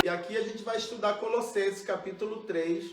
E aqui a gente vai estudar Colossenses capítulo 3,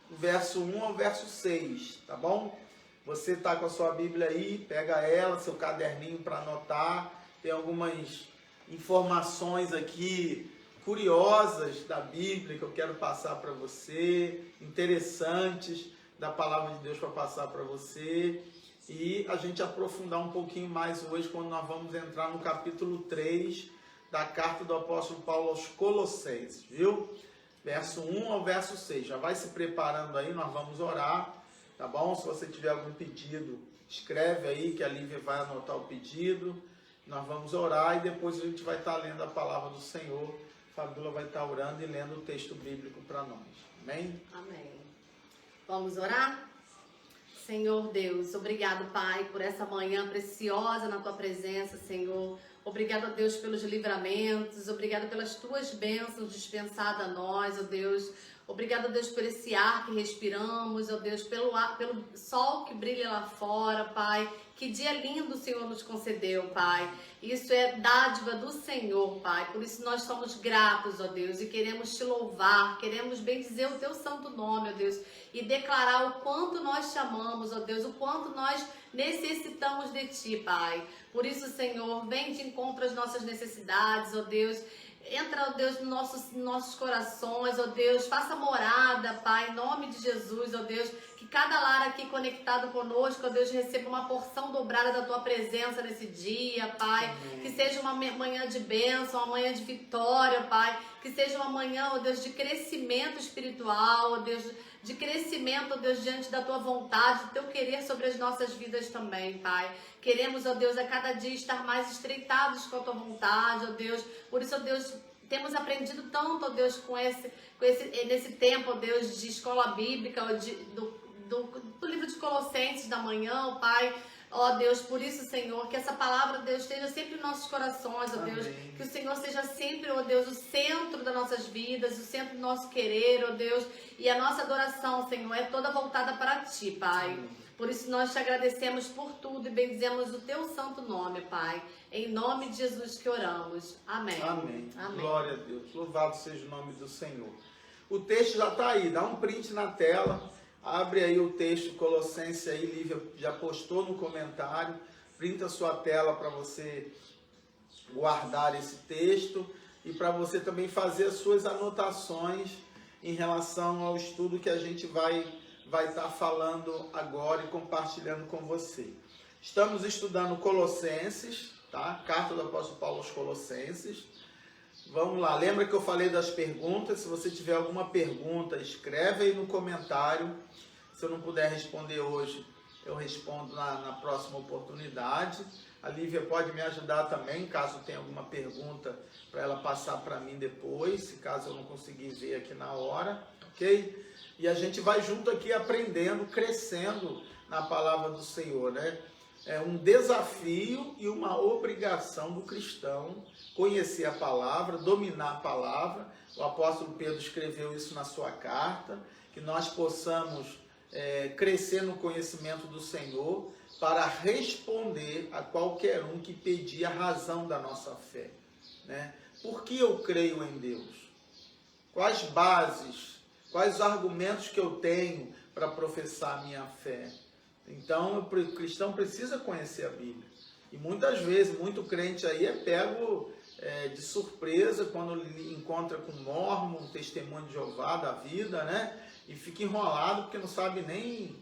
verso 1 ao verso 6, tá bom? Você tá com a sua Bíblia aí, pega ela, seu caderninho para anotar. Tem algumas informações aqui curiosas da Bíblia que eu quero passar para você, interessantes da palavra de Deus para passar para você. E a gente aprofundar um pouquinho mais hoje quando nós vamos entrar no capítulo 3 da carta do apóstolo Paulo aos Colossenses, viu? Verso 1 ao verso 6. Já vai se preparando aí, nós vamos orar, tá bom? Se você tiver algum pedido, escreve aí que a Lívia vai anotar o pedido. Nós vamos orar e depois a gente vai estar lendo a palavra do Senhor. Fabíola vai estar orando e lendo o texto bíblico para nós. Amém? Amém. Vamos orar? Senhor Deus, obrigado, Pai, por essa manhã preciosa na Tua presença, Senhor. Obrigado, a Deus, pelos livramentos. Obrigado pelas Tuas bênçãos dispensadas a nós, ó Deus. Obrigado, a Deus, por esse ar que respiramos, ó Deus, pelo sol que brilha lá fora, Pai. Que dia lindo o Senhor nos concedeu, Pai. Isso é dádiva do Senhor, Pai. Por isso nós somos gratos, ó Deus, e queremos Te louvar, queremos bendizer o Teu santo nome, ó Deus, e declarar o quanto nós Te amamos, ó Deus, o quanto nós necessitamos de Ti, Pai. Por isso, Senhor, vem de encontro às nossas necessidades, ó Deus. Entra, ó Deus, nos nossos corações, ó Deus, faça morada, Pai, em nome de Jesus, ó Deus, que cada lar aqui conectado conosco, ó Deus, receba uma porção dobrada da Tua presença nesse dia, Pai, Amém. Que seja uma manhã de bênção, uma manhã de vitória, Pai, que seja uma manhã, ó Deus, de crescimento espiritual, ó Deus, de crescimento, ó Deus, diante da Tua vontade, do Teu querer sobre as nossas vidas também, Pai. Queremos, ó Deus, a cada dia estar mais estreitados com a Tua vontade, ó Deus. Por isso, ó Deus, temos aprendido tanto, ó Deus, nesse tempo, ó Deus, de escola bíblica, do livro de Colossenses da manhã, ó Pai. Ó Deus, por isso, Senhor, que essa palavra, Deus, esteja sempre em nossos corações, ó Deus. Amém. Que o Senhor seja sempre, ó Deus, o centro das nossas vidas, o centro do nosso querer, ó Deus. E a nossa adoração, Senhor, é toda voltada para Ti, Pai. Amém. Por isso nós Te agradecemos por tudo e bendizemos o Teu santo nome, Pai. Em nome de Jesus que oramos. Amém. Amém. Amém. Glória a Deus. Louvado seja o nome do Senhor. O texto já está aí, dá um print na tela. Abre aí o texto Colossenses aí, Lívia já postou no comentário. Printa a sua tela para você guardar esse texto e para você também fazer as suas anotações em relação ao estudo que a gente vai estar falando agora e compartilhando com você. Estamos estudando Colossenses, tá? Carta do apóstolo Paulo aos Colossenses. Vamos lá, lembra que eu falei das perguntas? Se você tiver alguma pergunta, escreve aí no comentário. Se eu não puder responder hoje, eu respondo na próxima oportunidade. A Lívia pode me ajudar também, caso tenha alguma pergunta, para ela passar para mim depois, caso eu não conseguir ver aqui na hora, ok? E a gente vai junto aqui aprendendo, crescendo na palavra do Senhor, né? É um desafio e uma obrigação do cristão conhecer a palavra, dominar a palavra. O apóstolo Pedro escreveu isso na sua carta, que nós possamos crescer no conhecimento do Senhor para responder a qualquer um que pedir a razão da nossa fé, né? Por que eu creio em Deus? Quais bases, quais os argumentos que eu tenho para professar a minha fé? Então, o cristão precisa conhecer a Bíblia. E muitas vezes, muito crente aí é pego de surpresa quando encontra com um mórmon, um testemunho de Jeová da vida, né? E fica enrolado porque não sabe nem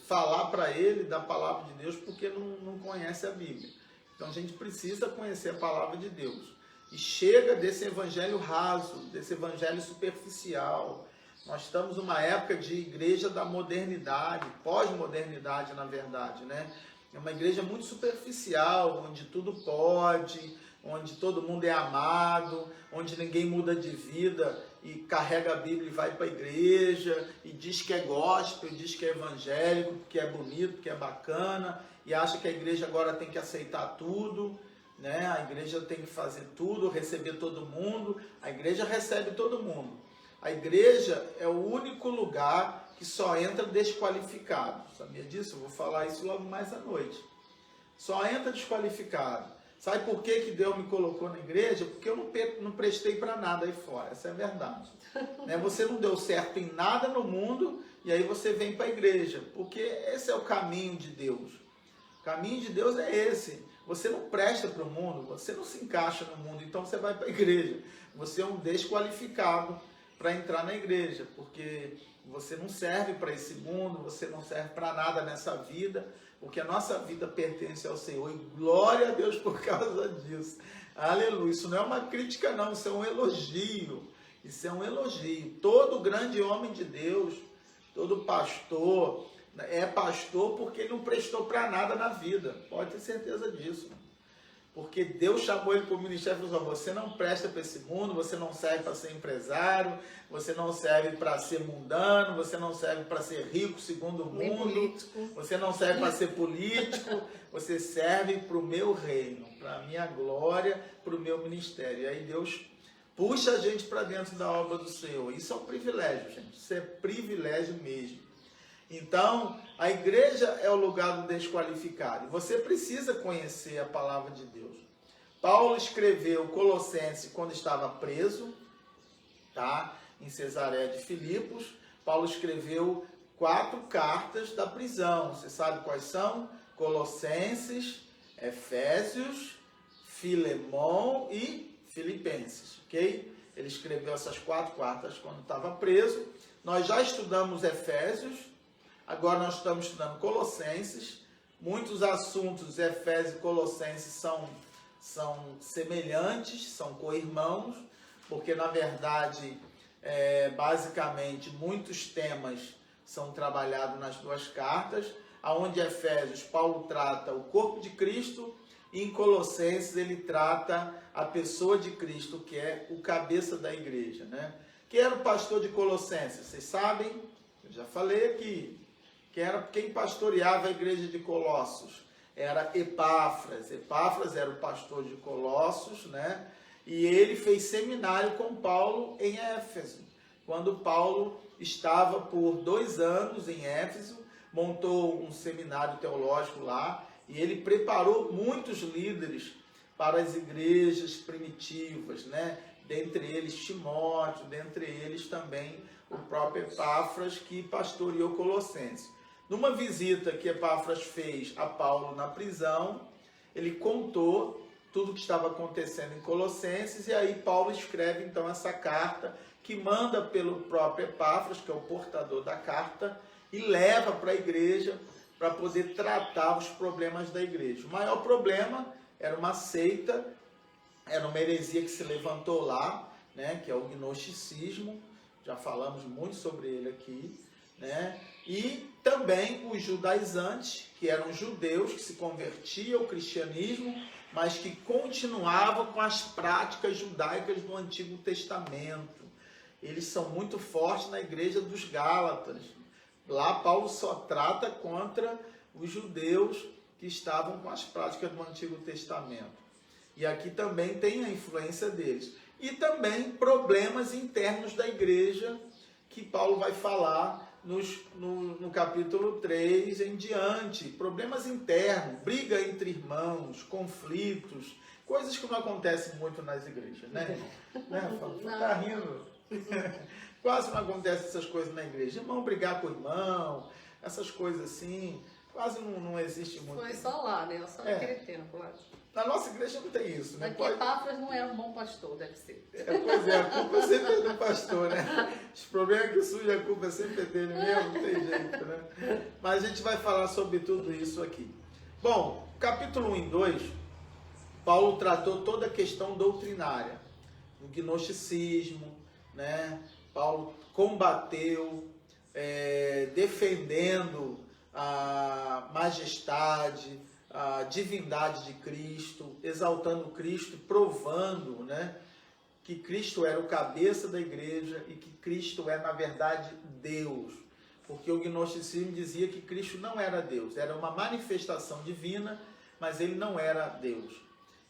falar para ele da palavra de Deus porque não conhece a Bíblia. Então, a gente precisa conhecer a palavra de Deus. E chega desse evangelho raso, desse evangelho superficial. Nós estamos numa época de igreja da modernidade, pós-modernidade, na verdade, né? É uma igreja muito superficial, onde tudo pode, onde todo mundo é amado, onde ninguém muda de vida e carrega a Bíblia e vai para a igreja e diz que é gospel, diz que é evangélico, que é bonito, que é bacana, e acha que a igreja agora tem que aceitar tudo, né? A igreja tem que fazer tudo, receber todo mundo. A igreja recebe todo mundo. A igreja é o único lugar que só entra desqualificado. Sabia disso? Eu vou falar isso logo mais à noite. Só entra desqualificado. Sabe por que Deus me colocou na igreja? Porque eu não prestei para nada aí fora, essa é a verdade. Né? Você não deu certo em nada no mundo e aí você vem para a igreja, porque esse é o caminho de Deus. O caminho de Deus é esse. Você não presta para o mundo, você não se encaixa no mundo, então você vai para a igreja. Você é um desqualificado para entrar na igreja, porque você não serve para esse mundo, você não serve para nada nessa vida, porque a nossa vida pertence ao Senhor, e glória a Deus por causa disso. Aleluia. Isso não é uma crítica não, isso é um elogio. Isso é um elogio. Todo grande homem de Deus, todo pastor, é pastor porque ele não prestou para nada na vida. Pode ter certeza disso. Porque Deus chamou ele para o ministério e falou: você não presta para esse mundo, você não serve para ser empresário, você não serve para ser mundano, você não serve para ser rico segundo o mundo, você não serve para ser político, você serve para o meu reino, para a minha glória, para o meu ministério. E aí Deus puxa a gente para dentro da obra do Senhor. Isso é um privilégio, gente. Isso é privilégio mesmo. Então, a igreja é o lugar do desqualificado. E você precisa conhecer a palavra de Deus. Paulo escreveu Colossenses quando estava preso, tá? Em Cesareia de Filipos. Paulo escreveu 4 cartas da prisão. Você sabe quais são? Colossenses, Efésios, Filemão e Filipenses, ok? Ele escreveu essas 4 cartas quando estava preso. Nós já estudamos Efésios. Agora nós estamos estudando Colossenses. Muitos assuntos, Efésios e Colossenses, são semelhantes, são co-irmãos, porque na verdade, basicamente, muitos temas são trabalhados nas 2 cartas, onde em Efésios Paulo trata o corpo de Cristo e em Colossenses ele trata a pessoa de Cristo, que é o cabeça da igreja, né? Quem era o pastor de Colossenses? Vocês sabem? Eu já falei aqui. Quem pastoreava a igreja de Colossos era Epáfras. Epáfras era o pastor de Colossos, né? E ele fez seminário com Paulo em Éfeso. Quando Paulo estava por 2 anos em Éfeso, montou um seminário teológico lá e ele preparou muitos líderes para as igrejas primitivas, né? Dentre eles Timóteo, dentre eles também o próprio Epáfras, que pastoreou Colossenses. Numa visita que Epáfras fez a Paulo na prisão, ele contou tudo o que estava acontecendo em Colossenses, e aí Paulo escreve então essa carta, que manda pelo próprio Epáfras, que é o portador da carta, e leva para a igreja para poder tratar os problemas da igreja. O maior problema era uma seita, era uma heresia que se levantou lá, né, que é o gnosticismo. Já falamos muito sobre ele aqui, né? E também os judaizantes, que eram judeus que se convertiam ao cristianismo, mas que continuavam com as práticas judaicas do Antigo Testamento. Eles são muito fortes na igreja dos Gálatas. Lá Paulo só trata contra os judeus que estavam com as práticas do Antigo Testamento. E aqui também tem a influência deles. E também problemas internos da igreja, que Paulo vai falar no capítulo 3 em diante. Problemas internos, briga entre irmãos, conflitos, coisas que não acontecem muito nas igrejas, né? Tá rindo? Quase não acontece essas coisas na igreja. Irmão brigar com o irmão, essas coisas assim, quase não existe muito. Foi só lá, né? Só naquele tempo lá. Na nossa igreja não tem isso, né? Aqui Epáfras não era um bom pastor, deve ser. Pois é, a culpa sempre é do pastor, né? Os problemas que surge, a culpa sempre é dele mesmo, não tem jeito, né? Mas a gente vai falar sobre tudo isso aqui. Bom, capítulo 1 e 2, Paulo tratou toda a questão doutrinária, o gnosticismo, né? Paulo combateu, defendendo a majestade, a divindade de Cristo, exaltando Cristo, provando, né, que Cristo era o cabeça da igreja e que Cristo é, na verdade, Deus. Porque o gnosticismo dizia que Cristo não era Deus, era uma manifestação divina, mas ele não era Deus.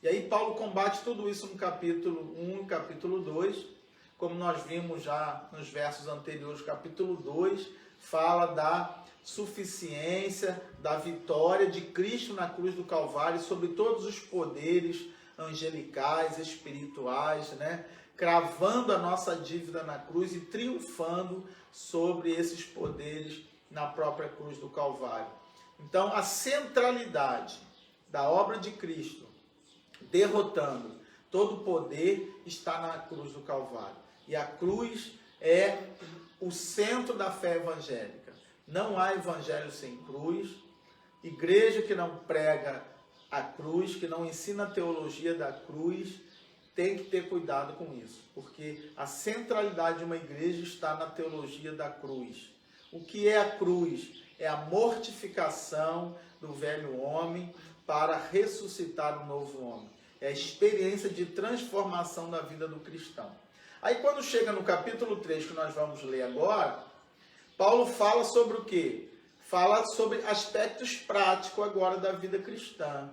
E aí Paulo combate tudo isso no capítulo 1 e capítulo 2, como nós vimos já nos versos anteriores, capítulo 2 fala da suficiência, da vitória de Cristo na cruz do Calvário sobre todos os poderes angelicais, espirituais, né? Cravando a nossa dívida na cruz e triunfando sobre esses poderes na própria cruz do Calvário. Então, a centralidade da obra de Cristo, derrotando todo o poder, está na cruz do Calvário. E a cruz é o centro da fé evangélica. Não há evangelho sem cruz. Igreja que não prega a cruz, que não ensina a teologia da cruz, tem que ter cuidado com isso, porque a centralidade de uma igreja está na teologia da cruz. O que é a cruz? É a mortificação do velho homem para ressuscitar um novo homem. É a experiência de transformação da vida do cristão. Aí quando chega no capítulo 3, que nós vamos ler agora, Paulo fala sobre o quê? Fala sobre aspectos práticos agora da vida cristã.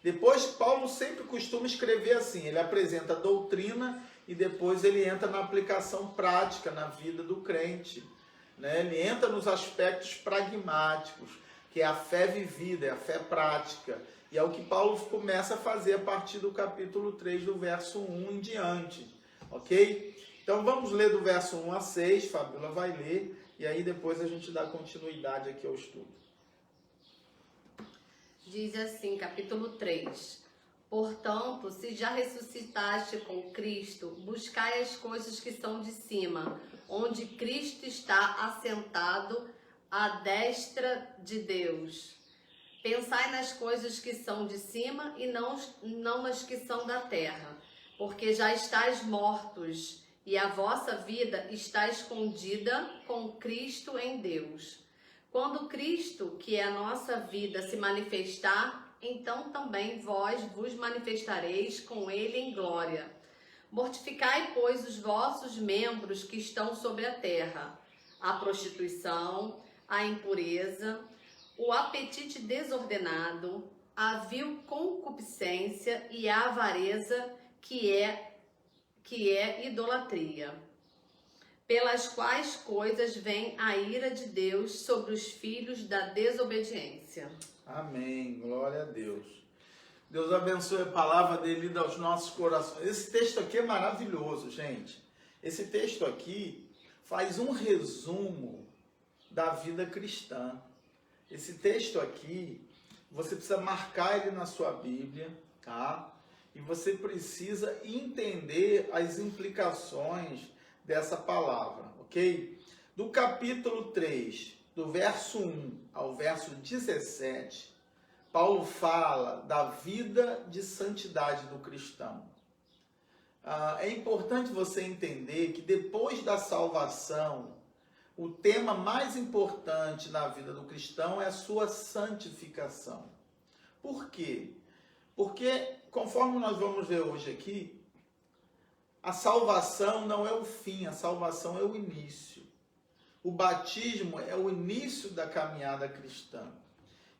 Depois, Paulo sempre costuma escrever assim, ele apresenta a doutrina e depois ele entra na aplicação prática na vida do crente, né? Ele entra nos aspectos pragmáticos, que é a fé vivida, é a fé prática. E é o que Paulo começa a fazer a partir do capítulo 3, do verso 1 em diante. Ok? Então vamos ler do verso 1 a 6, Fabíola vai ler, e aí depois a gente dá continuidade aqui ao estudo. Diz assim, capítulo 3. Portanto, se já ressuscitaste com Cristo, buscai as coisas que são de cima, onde Cristo está assentado à destra de Deus. Pensai nas coisas que são de cima e não nas que são da terra, porque já estáis mortos e a vossa vida está escondida com Cristo em Deus. Quando Cristo, que é a nossa vida, se manifestar, então também vós vos manifestareis com Ele em glória. Mortificai, pois, os vossos membros que estão sobre a terra, a prostituição, a impureza, o apetite desordenado, a vil concupiscência e a avareza, que é idolatria. Pelas quais coisas vem a ira de Deus sobre os filhos da desobediência. Amém, glória a Deus. Deus abençoe a palavra dele lida aos nossos corações. Esse texto aqui é maravilhoso, gente. Esse texto aqui faz um resumo da vida cristã. Esse texto aqui, você precisa marcar ele na sua Bíblia, tá? E você precisa entender as implicações dessa palavra, ok? Do capítulo 3, do verso 1 ao verso 17, Paulo fala da vida de santidade do cristão. É importante você entender que depois da salvação, o tema mais importante na vida do cristão é a sua santificação. Por quê? Porque, conforme nós vamos ver hoje aqui, a salvação não é o fim, a salvação é o início. O batismo é o início da caminhada cristã.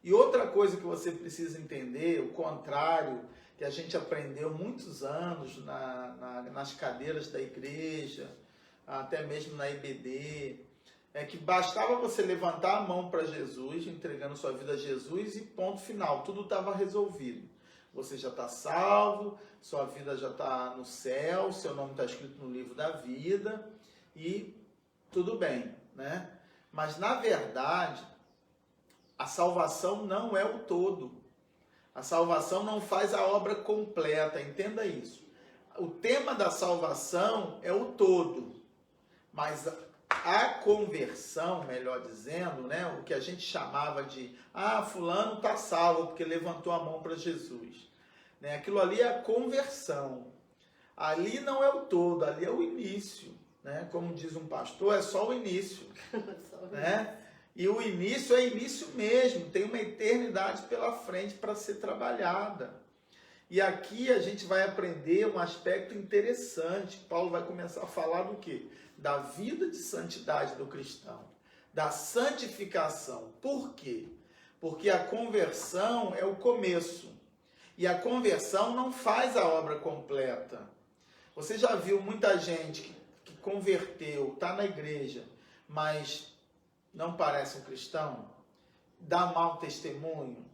E outra coisa que você precisa entender, o contrário, que a gente aprendeu muitos anos nas cadeiras da igreja, até mesmo na IBD, é que bastava você levantar a mão para Jesus, entregando sua vida a Jesus e ponto final, tudo estava resolvido. Você já está salvo, sua vida já está no céu, seu nome está escrito no livro da vida e tudo bem, né? Mas na verdade, a salvação não é o todo. A salvação não faz a obra completa, entenda isso. O tema da salvação é o todo, mas a conversão, melhor dizendo, né, o que a gente chamava de fulano está salvo porque levantou a mão para Jesus, né? Aquilo ali é a conversão. Ali não é o todo, ali é o início, né? Como diz um pastor, é só o início, né? E o início é início mesmo, tem uma eternidade pela frente para ser trabalhada. E aqui a gente vai aprender um aspecto interessante. Paulo vai começar a falar do quê? Da vida de santidade do cristão, da santificação. Por quê? Porque a conversão é o começo. E a conversão não faz a obra completa. Você já viu muita gente que converteu, está na igreja, mas não parece um cristão? Dá mau testemunho?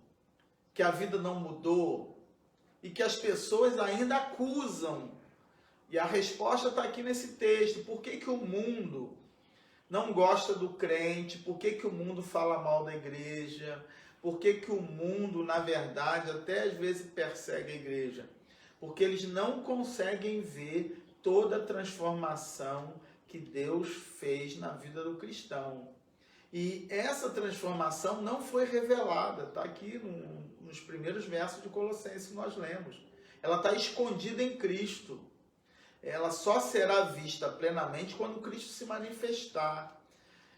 Que a vida não mudou? E que as pessoas ainda acusam? E a resposta está aqui nesse texto. Por que o mundo não gosta do crente? Por que o mundo fala mal da igreja? Por que o mundo, na verdade, até às vezes persegue a igreja? Porque eles não conseguem ver toda a transformação que Deus fez na vida do cristão. E essa transformação não foi revelada, está aqui nos primeiros versos de Colossenses que nós lemos. Ela está escondida em Cristo. Ela só será vista plenamente quando Cristo se manifestar.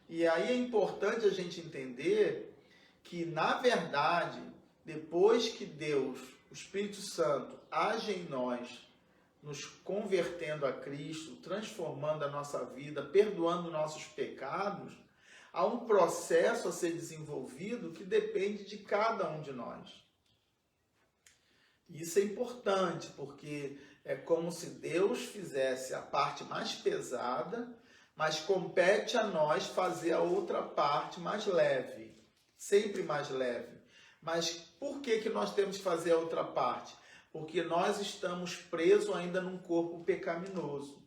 E aí é importante a gente entender que, na verdade, depois que Deus, o Espírito Santo, age em nós, nos convertendo a Cristo, transformando a nossa vida, perdoando nossos pecados, há um processo a ser desenvolvido que depende de cada um de nós. Isso é importante, porque é como se Deus fizesse a parte mais pesada, mas compete a nós fazer a outra parte mais leve, sempre mais leve. Mas por que nós temos que fazer a outra parte? Porque nós estamos presos ainda num corpo pecaminoso.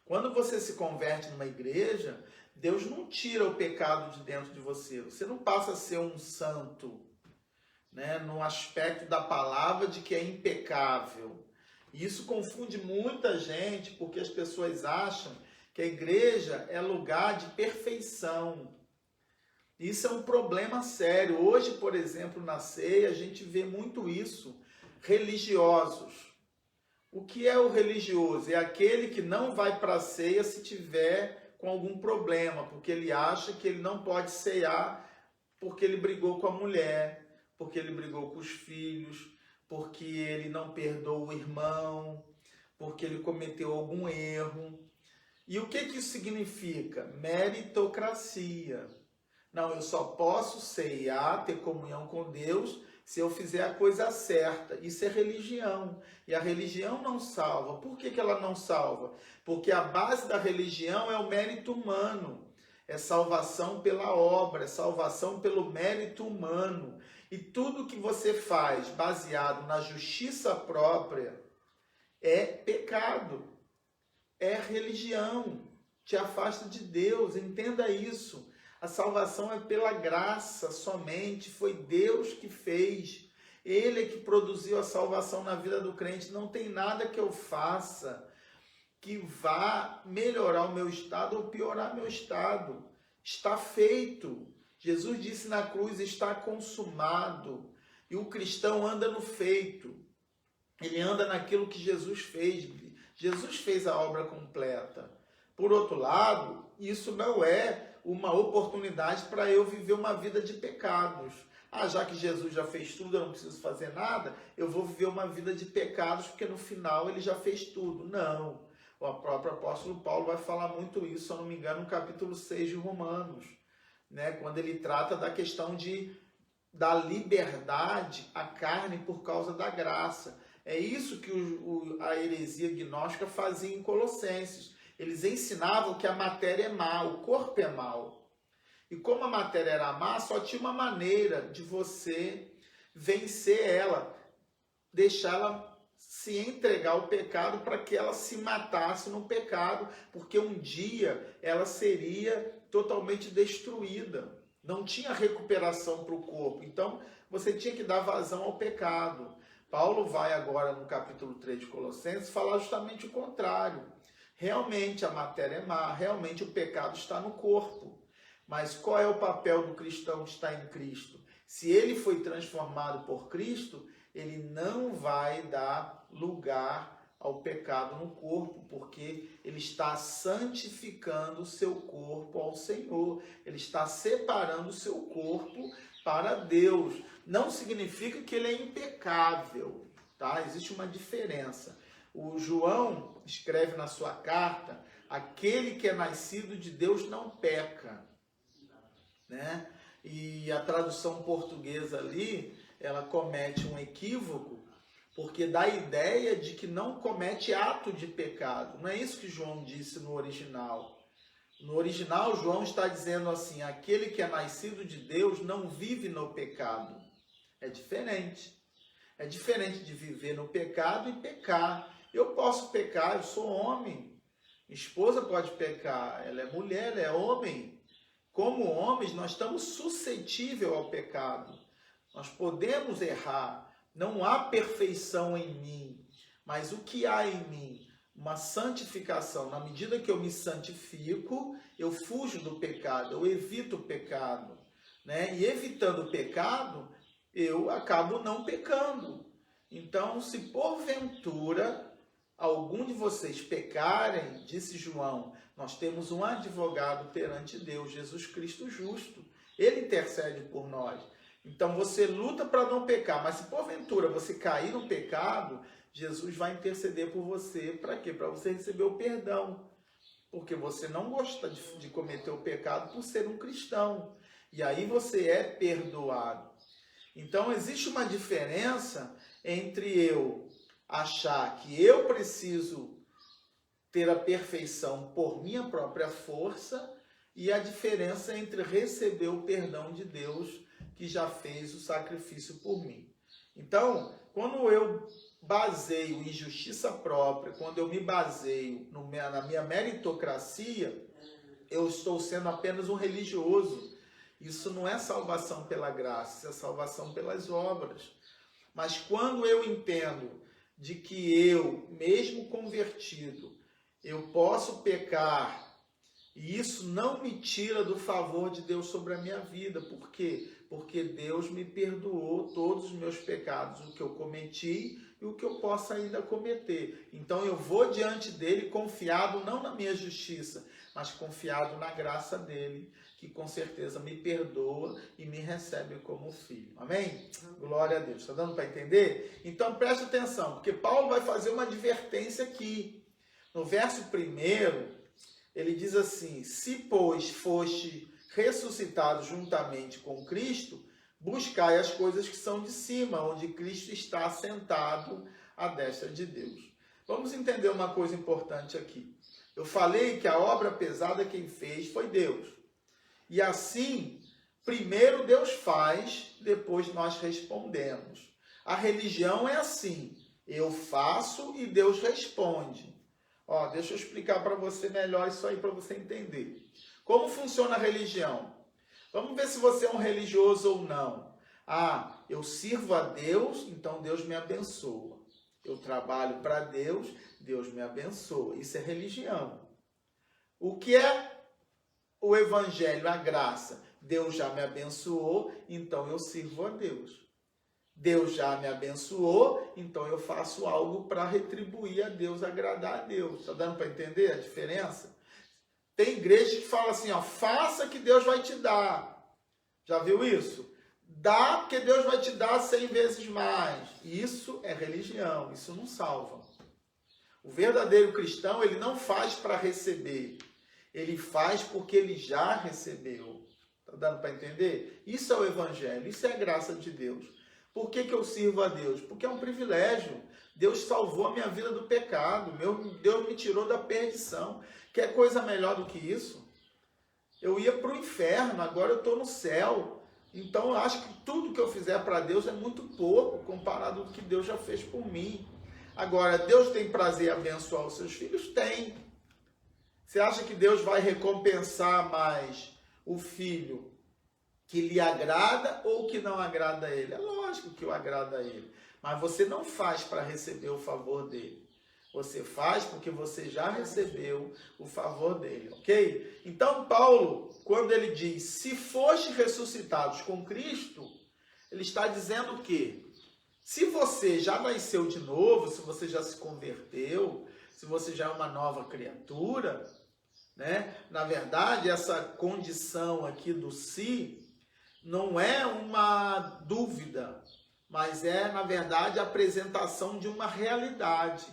Quando você se converte numa igreja, Deus não tira o pecado de dentro de você. Você não passa a ser um santo, né, no aspecto da palavra de que é impecável. E isso confunde muita gente, porque as pessoas acham que a igreja é lugar de perfeição. Isso é um problema sério. Hoje, por exemplo, na ceia, a gente vê muito isso. Religiosos. O que é o religioso? É aquele que não vai para a ceia se tiver com algum problema, porque ele acha que ele não pode ceiar porque ele brigou com a mulher, porque ele brigou com os filhos, porque ele não perdoou o irmão, porque ele cometeu algum erro. E o que isso significa? Meritocracia. Não, eu só posso ceiar, ter comunhão com Deus, se eu fizer a coisa certa. Isso é religião. E a religião não salva. Por que ela não salva? Porque a base da religião é o mérito humano. É salvação pela obra, é salvação pelo mérito humano. E tudo que você faz baseado na justiça própria é pecado. É religião. Te afasta de Deus. Entenda isso. A salvação é pela graça somente, foi Deus que fez. Ele é que produziu a salvação na vida do crente. Não tem nada que eu faça que vá melhorar o meu estado ou piorar meu estado. Está feito. Jesus disse na cruz, está consumado. E o cristão anda no feito. Ele anda naquilo que Jesus fez. Jesus fez a obra completa. Por outro lado, isso não é uma oportunidade para eu viver uma vida de pecados. Já que Jesus já fez tudo, eu não preciso fazer nada, eu vou viver uma vida de pecados, porque no final ele já fez tudo. Não. O próprio apóstolo Paulo vai falar muito isso, se eu não me engano, no capítulo 6 de Romanos, né? Quando ele trata da questão da liberdade à carne por causa da graça. É isso que a heresia gnóstica fazia em Colossenses. Eles ensinavam que a matéria é má, o corpo é mau. E como a matéria era má, só tinha uma maneira de você vencer ela, deixar ela se entregar ao pecado para que ela se matasse no pecado, porque um dia ela seria totalmente destruída. Não tinha recuperação para o corpo. Então, você tinha que dar vazão ao pecado. Paulo vai agora no capítulo 3 de Colossenses falar justamente o contrário. Realmente a matéria é má, realmente o pecado está no corpo. Mas qual é o papel do cristão que está em Cristo? Se ele foi transformado por Cristo, ele não vai dar lugar ao pecado no corpo, porque ele está santificando o seu corpo ao Senhor. Ele está separando o seu corpo para Deus. Não significa que ele é impecável, tá? Existe uma diferença. O João escreve na sua carta, aquele que é nascido de Deus não peca, né? E a tradução portuguesa ali, ela comete um equívoco, porque dá a ideia de que não comete ato de pecado. Não é isso que João disse no original. No original, João está dizendo assim: aquele que é nascido de Deus não vive no pecado. É diferente. É diferente de viver no pecado e pecar. Eu posso pecar, eu sou homem. Minha esposa pode pecar, ela é mulher, ela é homem. Como homens, nós estamos suscetíveis ao pecado. Nós podemos errar. Não há perfeição em mim. Mas o que há em mim? Uma santificação. Na medida que eu me santifico, eu fujo do pecado, eu evito o pecado, né? E evitando o pecado, eu acabo não pecando. Então, se porventura algum de vocês pecarem, disse João, nós temos um advogado perante Deus, Jesus Cristo justo. Ele intercede por nós. Então, você luta para não pecar, mas se porventura você cair no pecado, Jesus vai interceder por você. Para quê? Para você receber o perdão. Porque você não gosta de cometer o pecado por ser um cristão. E aí você é perdoado. Então, existe uma diferença entre eu achar que eu preciso ter a perfeição por minha própria força e a diferença entre receber o perdão de Deus que já fez o sacrifício por mim. Então, quando eu baseio em justiça própria, quando eu me baseio na minha meritocracia, eu estou sendo apenas um religioso. Isso não é salvação pela graça, isso é salvação pelas obras. Mas quando eu entendo de que eu, mesmo convertido, eu posso pecar, e isso não me tira do favor de Deus sobre a minha vida. Por quê? Porque Deus me perdoou todos os meus pecados, o que eu cometi e o que eu possa ainda cometer. Então eu vou diante dele confiado não na minha justiça, mas confiado na graça dele, que com certeza me perdoa e me recebe como filho. Amém? Glória a Deus. Está dando para entender? Então preste atenção, porque Paulo vai fazer uma advertência aqui. No verso 1, ele diz assim: se, pois, foste ressuscitado juntamente com Cristo, buscai as coisas que são de cima, onde Cristo está assentado à destra de Deus. Vamos entender uma coisa importante aqui. Eu falei que a obra pesada quem fez foi Deus. E assim, primeiro Deus faz, depois nós respondemos. A religião é assim: eu faço e Deus responde. Ó, deixa eu explicar para você melhor isso aí, para você entender. Como funciona a religião? Vamos ver se você é um religioso ou não. Ah, eu sirvo a Deus, então Deus me abençoa. Eu trabalho para Deus, Deus me abençoa. Isso é religião. O que é o evangelho, a graça? Deus já me abençoou, então eu sirvo a Deus. Deus já me abençoou, então eu faço algo para retribuir a Deus, agradar a Deus. Está dando para entender a diferença? Tem igreja que fala assim, ó, faça que Deus vai te dar. Já viu isso? Dá porque Deus vai te dar 100 vezes mais. Isso é religião, isso não salva. O verdadeiro cristão, ele não faz para receber. Ele faz porque ele já recebeu. Está dando para entender? Isso é o evangelho, isso é a graça de Deus. Por que eu sirvo a Deus? Porque é um privilégio. Deus salvou a minha vida do pecado. Deus me tirou da perdição. Quer coisa melhor do que isso? Eu ia para o inferno, agora eu estou no céu. Então eu acho que tudo que eu fizer para Deus é muito pouco comparado com o que Deus já fez por mim. Agora, Deus tem prazer em abençoar os seus filhos? Tem. Você acha que Deus vai recompensar mais o filho que lhe agrada ou que não agrada a ele? É lógico que o agrada a ele. Mas você não faz para receber o favor dele. Você faz porque você já recebeu o favor dele, ok? Então, Paulo, quando ele diz, se foste ressuscitados com Cristo, ele está dizendo o quê? Se você já nasceu de novo, se você já se converteu, se você já é uma nova criatura, né? Na verdade, essa condição aqui do se não é uma dúvida, mas é, na verdade, a apresentação de uma realidade.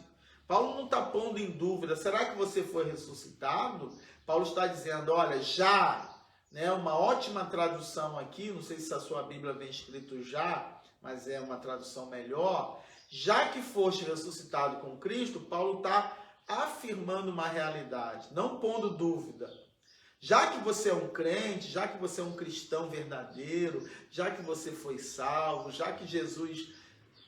Paulo não está pondo em dúvida, será que você foi ressuscitado? Paulo está dizendo, olha, já, né, uma ótima tradução aqui, não sei se a sua Bíblia vem escrito já, mas é uma tradução melhor. Já que foste ressuscitado com Cristo, Paulo está afirmando uma realidade, não pondo dúvida. Já que você é um crente, já que você é um cristão verdadeiro, já que você foi salvo, já que Jesus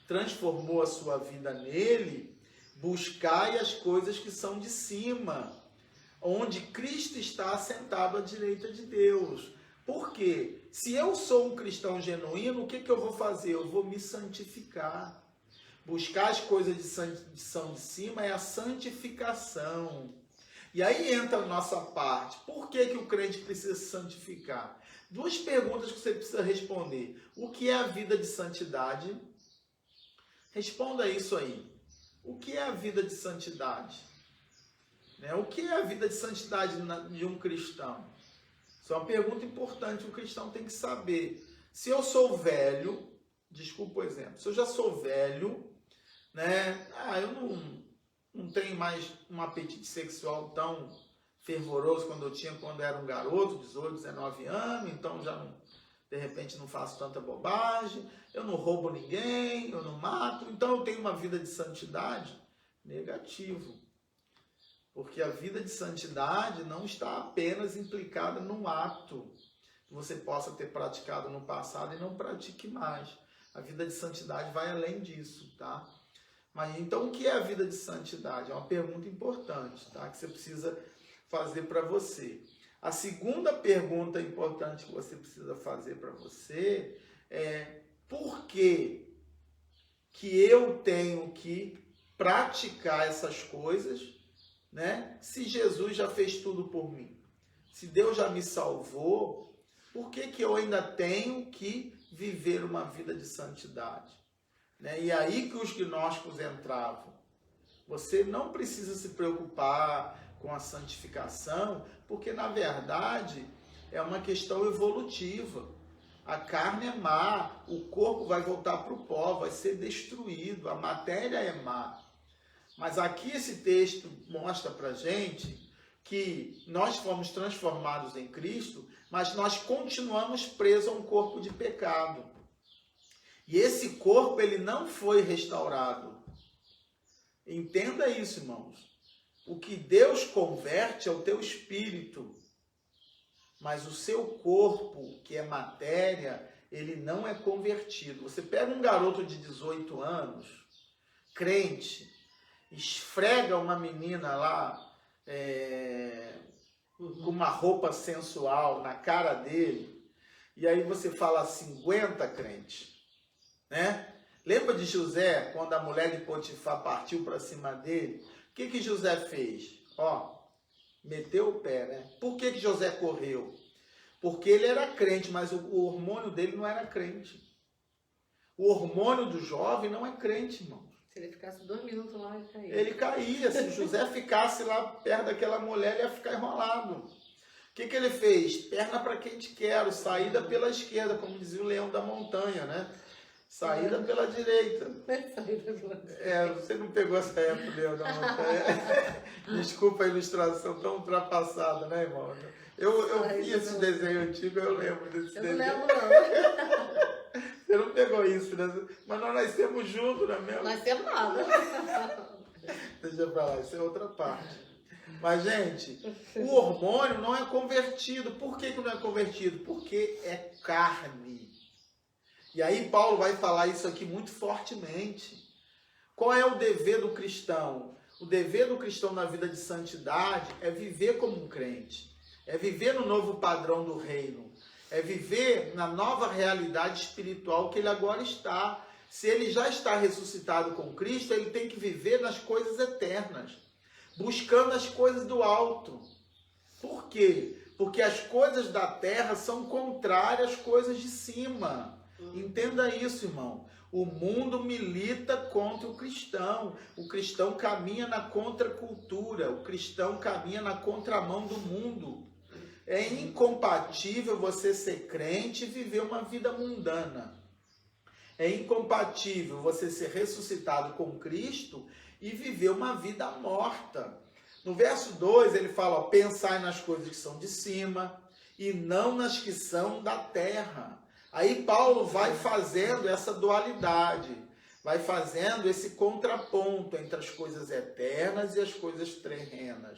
transformou a sua vida nele, buscai as coisas que são de cima, onde Cristo está assentado à direita de Deus. Por quê? Se eu sou um cristão genuíno, o que eu vou fazer? Eu vou me santificar. Buscar as coisas que são de cima é a santificação. E aí entra a nossa parte. Por que o crente precisa se santificar? Duas perguntas que você precisa responder. O que é a vida de santidade? Responda isso aí. O que é a vida de santidade? O que é a vida de santidade de um cristão? Isso é uma pergunta importante, o cristão tem que saber. Se eu sou velho, desculpa o exemplo, se eu já sou velho, eu não tenho mais um apetite sexual tão fervoroso quando era um garoto, 18, 19 anos, então já não, de repente não faço tanta bobagem, eu não roubo ninguém, eu não mato, então eu tenho uma vida de santidade? Negativo. Porque a vida de santidade não está apenas implicada num ato que você possa ter praticado no passado e não pratique mais. A vida de santidade vai além disso, tá? Mas então o que é a vida de santidade? É uma pergunta importante, tá? Que você precisa fazer para você. A segunda pergunta importante que você precisa fazer para você é: por que eu tenho que praticar essas coisas, se Jesus já fez tudo por mim? Se Deus já me salvou, por que eu ainda tenho que viver uma vida de santidade? E aí que os gnósticos entravam. Você não precisa se preocupar com a santificação, porque na verdade é uma questão evolutiva. A carne é má, o corpo vai voltar para o pó, vai ser destruído, a matéria é má. Mas aqui esse texto mostra para a gente que nós fomos transformados em Cristo, mas nós continuamos presos a um corpo de pecado. E esse corpo, ele não foi restaurado. Entenda isso, irmãos. O que Deus converte é o teu espírito. Mas o seu corpo, que é matéria, ele não é convertido. Você pega um garoto de 18 anos, crente, esfrega uma menina lá com uma roupa sensual na cara dele, e aí você fala assim: aguenta, crente. Lembra de José, quando a mulher de Potifar partiu para cima dele? O que José fez? Meteu o pé, Por que José correu? Porque ele era crente, mas o hormônio dele não era crente. O hormônio do jovem não é crente, irmão. Se ele ficasse 2 minutos lá, ele caía. Ele caía. Se José ficasse lá perto daquela mulher, ele ia ficar enrolado. O que ele fez? Perna para quem te quero, saída pela esquerda, como dizia o leão da montanha, Saída pela direita. Você não pegou essa época, leão da montanha. Desculpa a ilustração tão ultrapassada, irmão? Eu vi esse desenho antigo, eu lembro desse desenho. Eu não lembro, não. Você não pegou isso, mas nós nascemos juntos, não é mesmo? Nascemos nada. Deixa pra lá, isso é outra parte. Mas, gente, o hormônio não é convertido. Por que não é convertido? Porque é carne. E aí Paulo vai falar isso aqui muito fortemente. Qual é o dever do cristão? O dever do cristão na vida de santidade é viver como um crente. É viver no novo padrão do reino. É viver na nova realidade espiritual que ele agora está. Se ele já está ressuscitado com Cristo, ele tem que viver nas coisas eternas, buscando as coisas do alto. Por quê? Porque as coisas da terra são contrárias às coisas de cima. Entenda isso, irmão. O mundo milita contra o cristão. O cristão caminha na contracultura. O cristão caminha na contramão do mundo. É incompatível você ser crente e viver uma vida mundana. É incompatível você ser ressuscitado com Cristo e viver uma vida morta. No verso 2 ele fala: pensai nas coisas que são de cima e não nas que são da terra. Aí Paulo vai fazendo essa dualidade, vai fazendo esse contraponto entre as coisas eternas e as coisas terrenas.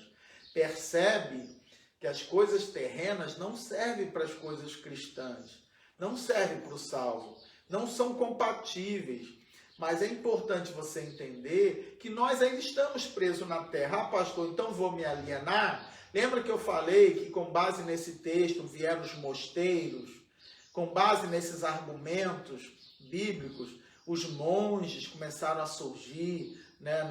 Percebe que as coisas terrenas não servem para as coisas cristãs, não servem para o salvo, não são compatíveis. Mas é importante você entender que nós ainda estamos presos na terra. Ah, pastor, então vou me alienar? Lembra que eu falei que com base nesse texto vieram os mosteiros? Com base nesses argumentos bíblicos, os monges começaram a surgir, né,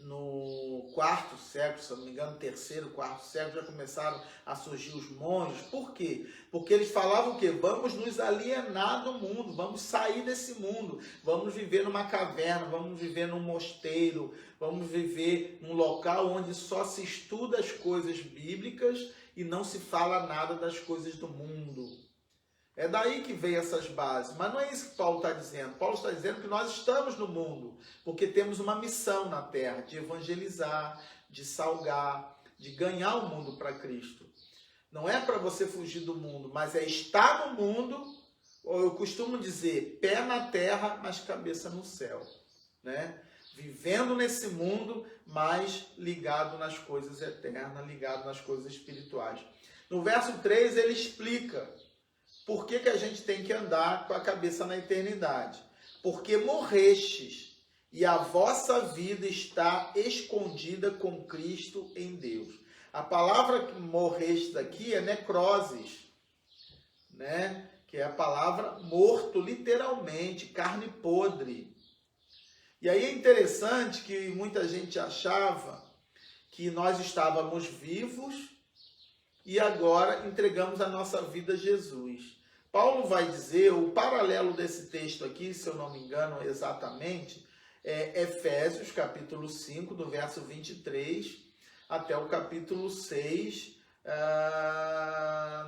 no quarto século, se não me engano, terceiro, quarto século, já começaram a surgir os monges. Por quê? Porque eles falavam o quê? Vamos nos alienar do mundo, vamos sair desse mundo, vamos viver numa caverna, vamos viver num mosteiro, vamos viver num local onde só se estuda as coisas bíblicas e não se fala nada das coisas do mundo. É daí que veio essas bases. Mas não é isso que Paulo está dizendo. Paulo está dizendo que nós estamos no mundo, porque temos uma missão na terra de evangelizar, de salgar, de ganhar o mundo para Cristo. Não é para você fugir do mundo, mas é estar no mundo, ou eu costumo dizer, pé na terra, mas cabeça no céu, né? Vivendo nesse mundo, mas ligado nas coisas eternas, ligado nas coisas espirituais. No verso 3 ele explica por que a gente tem que andar com a cabeça na eternidade. Porque morrestes e a vossa vida está escondida com Cristo em Deus. A palavra que morrestes aqui é necroses, né? Que é a palavra morto, literalmente, carne podre. E aí é interessante que muita gente achava que nós estávamos vivos e agora entregamos a nossa vida a Jesus. Paulo vai dizer, o paralelo desse texto aqui, se eu não me engano exatamente, é Efésios, capítulo 5, do verso 23 até o capítulo 6,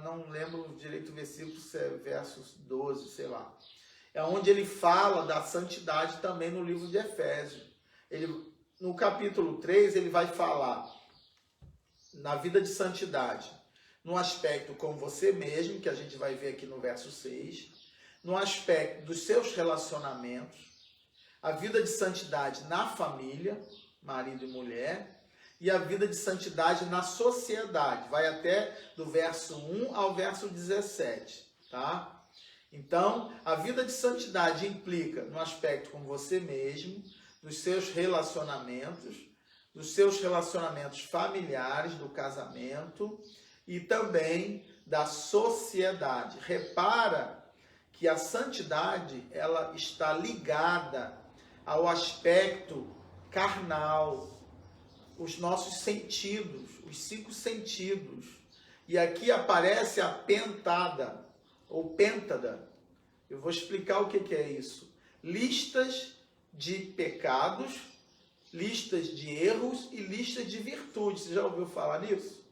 não lembro direito o versículo, se é versos 12, sei lá. É onde ele fala da santidade também no livro de Efésios. No capítulo 3, ele vai falar na vida de santidade, no aspecto com você mesmo, que a gente vai ver aqui no verso 6, no aspecto dos seus relacionamentos, a vida de santidade na família, marido e mulher, e a vida de santidade na sociedade, vai até do verso 1 ao verso 17, tá? Então, a vida de santidade implica no aspecto com você mesmo, nos seus relacionamentos familiares, do casamento, e também da sociedade. Repara que a santidade ela está ligada ao aspecto carnal, os nossos sentidos, os 5 sentidos. E aqui aparece a pentada, ou pêntada. Eu vou explicar o que é isso. Listas de pecados, listas de erros e listas de virtudes. Você já ouviu falar nisso?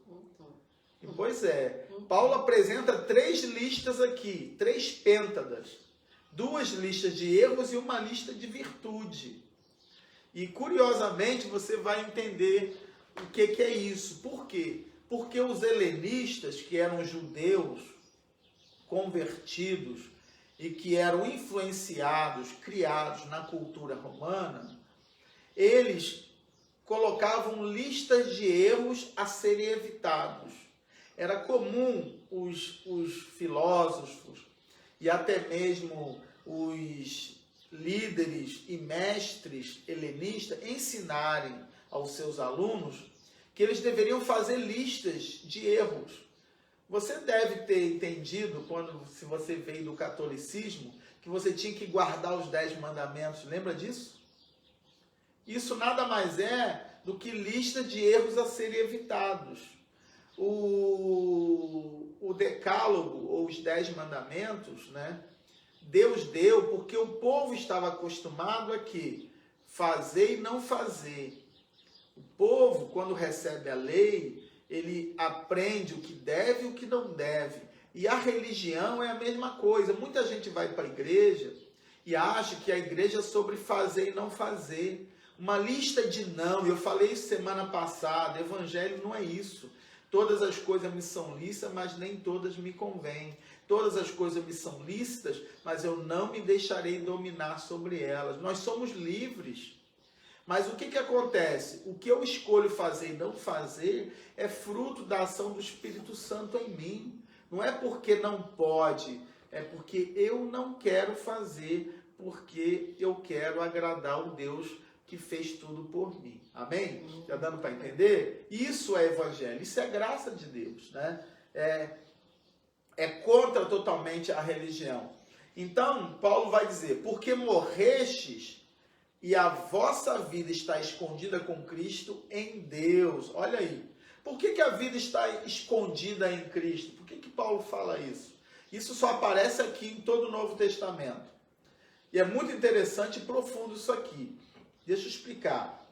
Pois é, Paulo apresenta 3 listas aqui, 3 pêntadas, 2 listas de erros e uma lista de virtude. E curiosamente você vai entender o que é isso. Por quê? Porque os helenistas, que eram judeus convertidos e que eram influenciados, criados na cultura romana, eles colocavam listas de erros a serem evitados. Era comum os filósofos e até mesmo os líderes e mestres helenistas ensinarem aos seus alunos que eles deveriam fazer listas de erros. Você deve ter entendido, se você veio do catolicismo, que você tinha que guardar os 10 mandamentos. Lembra disso? Isso nada mais é do que lista de erros a serem evitados. O decálogo, ou os 10 mandamentos, né? Deus deu porque o povo estava acostumado a quê? Fazer e não fazer. O povo, quando recebe a lei, ele aprende o que deve e o que não deve. E a religião é a mesma coisa. Muita gente vai para a igreja e acha que a igreja é sobre fazer e não fazer. Uma lista de não. Eu falei isso semana passada. Evangelho não é isso. Todas as coisas me são lícitas, mas nem todas me convêm. Todas as coisas me são lícitas, mas eu não me deixarei dominar sobre elas. Nós somos livres. Mas o que acontece? O que eu escolho fazer e não fazer é fruto da ação do Espírito Santo em mim. Não é porque não pode, é porque eu não quero fazer, porque eu quero agradar o Deus que fez tudo por mim. Amém? Está dando para entender? Isso é evangelho, isso é graça de Deus, né? É contra totalmente a religião. Então, Paulo vai dizer, porque morrestes e a vossa vida está escondida com Cristo em Deus. Olha aí. Por que a vida está escondida em Cristo? Por que Paulo fala isso? Isso só aparece aqui em todo o Novo Testamento. E é muito interessante e profundo isso aqui. Deixa eu explicar.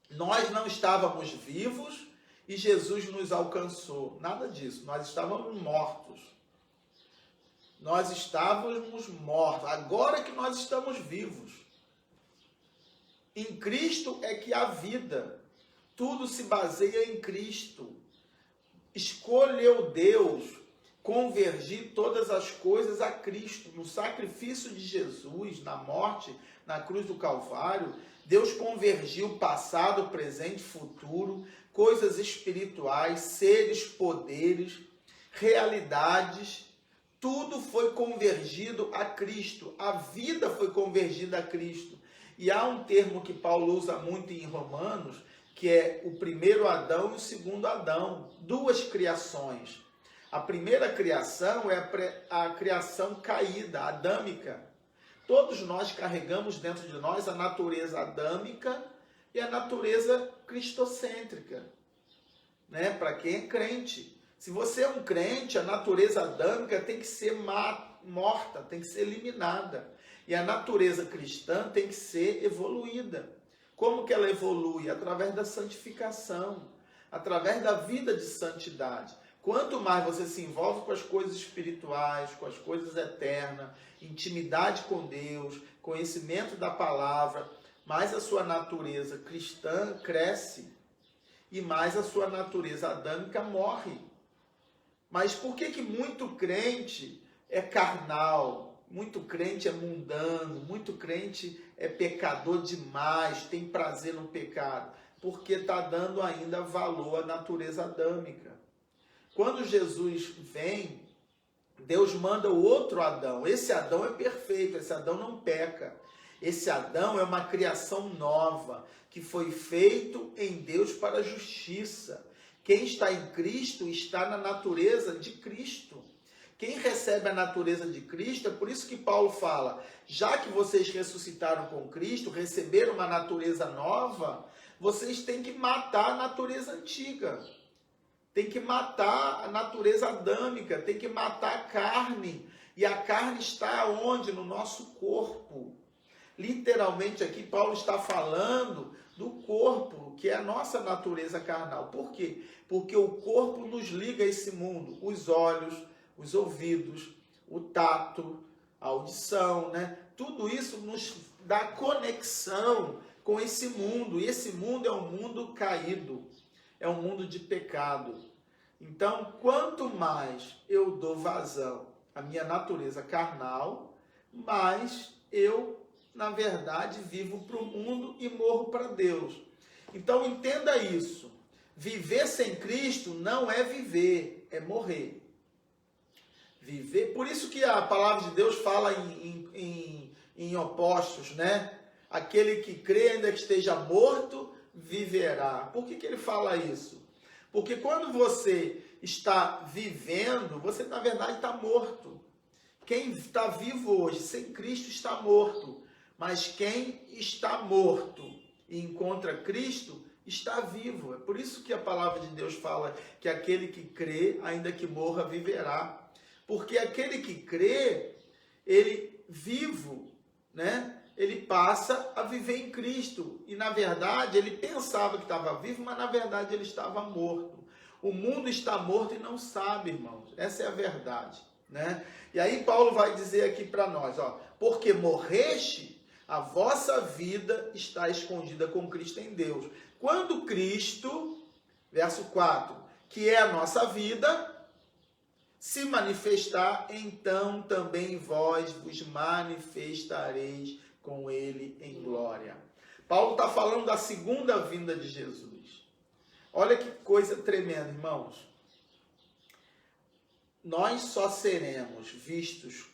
Nós não estávamos vivos e Jesus nos alcançou. Nada disso. Nós estávamos mortos. Nós estávamos mortos. Agora que nós estamos vivos. Em Cristo é que há vida. Tudo se baseia em Cristo. Escolheu Deus convergir todas as coisas a Cristo. No sacrifício de Jesus, na morte, na cruz do Calvário, Deus convergiu passado, presente, futuro, coisas espirituais, seres, poderes, realidades. Tudo foi convergido a Cristo. A vida foi convergida a Cristo. E há um termo que Paulo usa muito em Romanos, que é o primeiro Adão e o segundo Adão. Duas criações. A primeira criação é a criação caída, adâmica. Todos nós carregamos dentro de nós a natureza adâmica e a natureza cristocêntrica, né? Para quem é crente. Se você é um crente, a natureza adâmica tem que ser morta, tem que ser eliminada. E a natureza cristã tem que ser evoluída. Como que ela evolui? Através da santificação, através da vida de santidade. Quanto mais você se envolve com as coisas espirituais, com as coisas eternas, intimidade com Deus, conhecimento da palavra, mais a sua natureza cristã cresce e mais a sua natureza adâmica morre. Mas por que muito crente é carnal? Muito crente é mundano, muito crente é pecador demais, tem prazer no pecado, porque está dando ainda valor à natureza adâmica. Quando Jesus vem, Deus manda o outro Adão. Esse Adão é perfeito, esse Adão não peca. Esse Adão é uma criação nova, que foi feito em Deus para a justiça. Quem está em Cristo está na natureza de Cristo. Quem recebe a natureza de Cristo, é por isso que Paulo fala, já que vocês ressuscitaram com Cristo, receberam uma natureza nova, vocês têm que matar a natureza antiga. Tem que matar a natureza adâmica, tem que matar a carne. E a carne está onde? No nosso corpo. Literalmente aqui Paulo está falando do corpo, que é a nossa natureza carnal. Por quê? Porque o corpo nos liga a esse mundo. Os olhos, os ouvidos, o tato, a audição, né? Tudo isso nos dá conexão com esse mundo. E esse mundo é um mundo caído. É um mundo de pecado. Então, quanto mais eu dou vazão à minha natureza carnal, mais eu, na verdade, vivo para o mundo e morro para Deus. Então, entenda isso. Viver sem Cristo não é viver, é morrer. Viver. Por isso que a palavra de Deus fala em opostos, né? Aquele que crê, ainda que esteja morto, viverá. Por que ele fala isso? Porque quando você está vivendo, você na verdade está morto. Quem está vivo hoje sem Cristo está morto. Mas quem está morto e encontra Cristo está vivo. É por isso que a palavra de Deus fala que aquele que crê, ainda que morra, viverá. Porque aquele que crê, ele vivo, né? Ele passa a viver em Cristo. E, na verdade, ele pensava que estava vivo, mas, na verdade, ele estava morto. O mundo está morto e não sabe, irmãos. Essa é a verdade, né? E aí, Paulo vai dizer aqui para nós, ó, porque morreste, a vossa vida está escondida com Cristo em Deus. Quando Cristo, verso 4, que é a nossa vida, se manifestar, então também vós vos manifestareis com ele em glória. Paulo está falando da segunda vinda de Jesus. Olha que coisa tremenda, irmãos. Nós só seremos vistos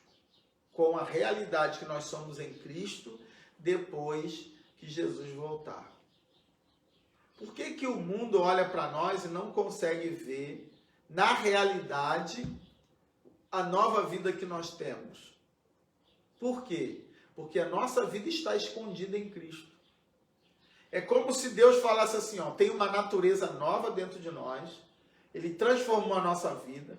com a realidade que nós somos em Cristo depois que Jesus voltar. Por que que o mundo olha para nós e não consegue ver, na realidade, a nova vida que nós temos? Por quê? Porque a nossa vida está escondida em Cristo. É como se Deus falasse assim, ó, tem uma natureza nova dentro de nós, Ele transformou a nossa vida,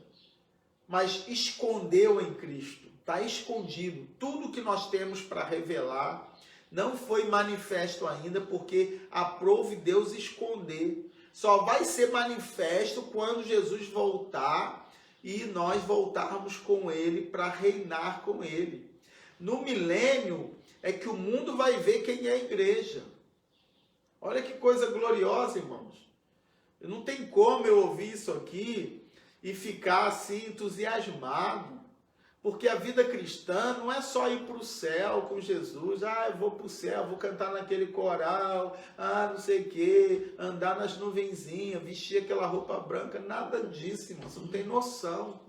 mas escondeu em Cristo, está escondido. Tudo que nós temos para revelar não foi manifesto ainda, porque aprove Deus esconder. Só vai ser manifesto quando Jesus voltar e nós voltarmos com Ele para reinar com Ele. No milênio é que o mundo vai ver quem é a igreja. Olha que coisa gloriosa, irmãos. Não tem como eu ouvir isso aqui e ficar assim entusiasmado. Porque a vida cristã não é só ir para o céu com Jesus. Ah, eu vou para o céu, vou cantar naquele coral, não sei o quê, andar nas nuvenzinhas, vestir aquela roupa branca. Nada disso, irmão. Você não tem noção.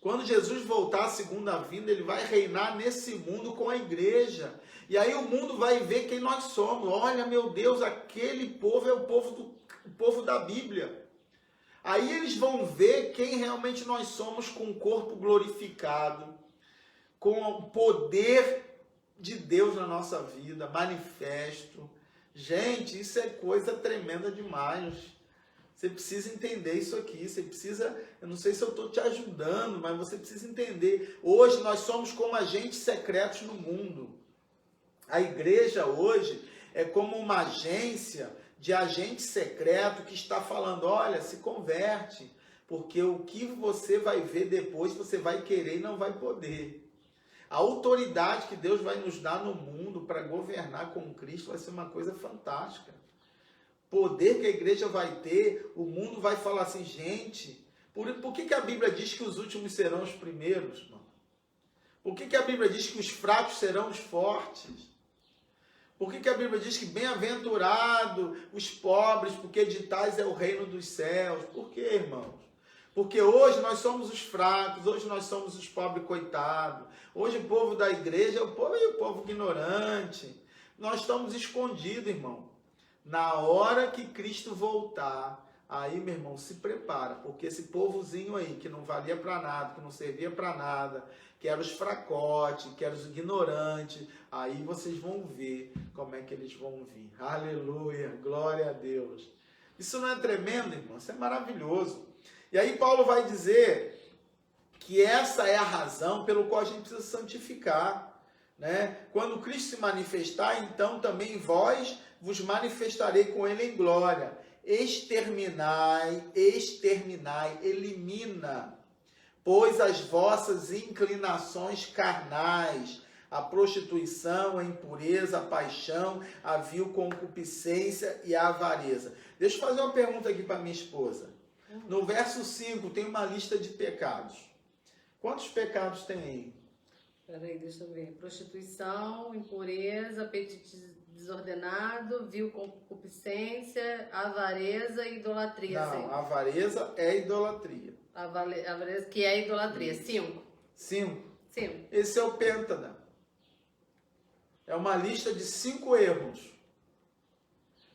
Quando Jesus voltar à segunda vinda, Ele vai reinar nesse mundo com a igreja. E aí o mundo vai ver quem nós somos. Olha, meu Deus, aquele povo é o povo da Bíblia. Aí eles vão ver quem realmente nós somos, com o corpo glorificado, com o poder de Deus na nossa vida, manifesto. Gente, isso é coisa tremenda demais. Você precisa entender isso aqui, você precisa, eu não sei se eu estou te ajudando, mas você precisa entender. Hoje nós somos como agentes secretos no mundo. A igreja hoje é como uma agência de agente secreto que está falando, olha, se converte, porque o que você vai ver depois, você vai querer e não vai poder. A autoridade que Deus vai nos dar no mundo para governar com Cristo vai ser uma coisa fantástica. Poder que a igreja vai ter, o mundo vai falar assim, gente, por que a Bíblia diz que os últimos serão os primeiros, irmão? Por que a Bíblia diz que os fracos serão os fortes? Por que a Bíblia diz que bem-aventurado os pobres, porque de tais é o reino dos céus? Por quê, irmãos? Porque hoje nós somos os fracos, hoje nós somos os pobres coitados. Hoje o povo da igreja é o povo ignorante. Nós estamos escondidos, irmão. Na hora que Cristo voltar, aí, meu irmão, se prepara, porque esse povozinho aí, que não valia para nada, que não servia para nada, que eram os fracotes, que eram os ignorantes, aí vocês vão ver como é que eles vão vir. Aleluia, glória a Deus. Isso não é tremendo, irmão? Isso é maravilhoso. E aí Paulo vai dizer que essa é a razão pelo qual a gente precisa santificar, né? Quando Cristo se manifestar, então também vós vos manifestarei com Ele em glória. Exterminai, elimina, pois as vossas inclinações carnais, a prostituição, a impureza, a paixão, a vil concupiscência e a avareza. Deixa eu fazer uma pergunta aqui para minha esposa. No verso 5 tem uma lista de pecados. Quantos pecados tem aí? Peraí, deixa eu ver. Prostituição, impureza, apetite desordenado, vil concupiscência, avareza e idolatria. Não, avareza é idolatria. Avareza, que é idolatria. 5. 5. 5. Esse é o Pêntada. É uma lista de 5 erros.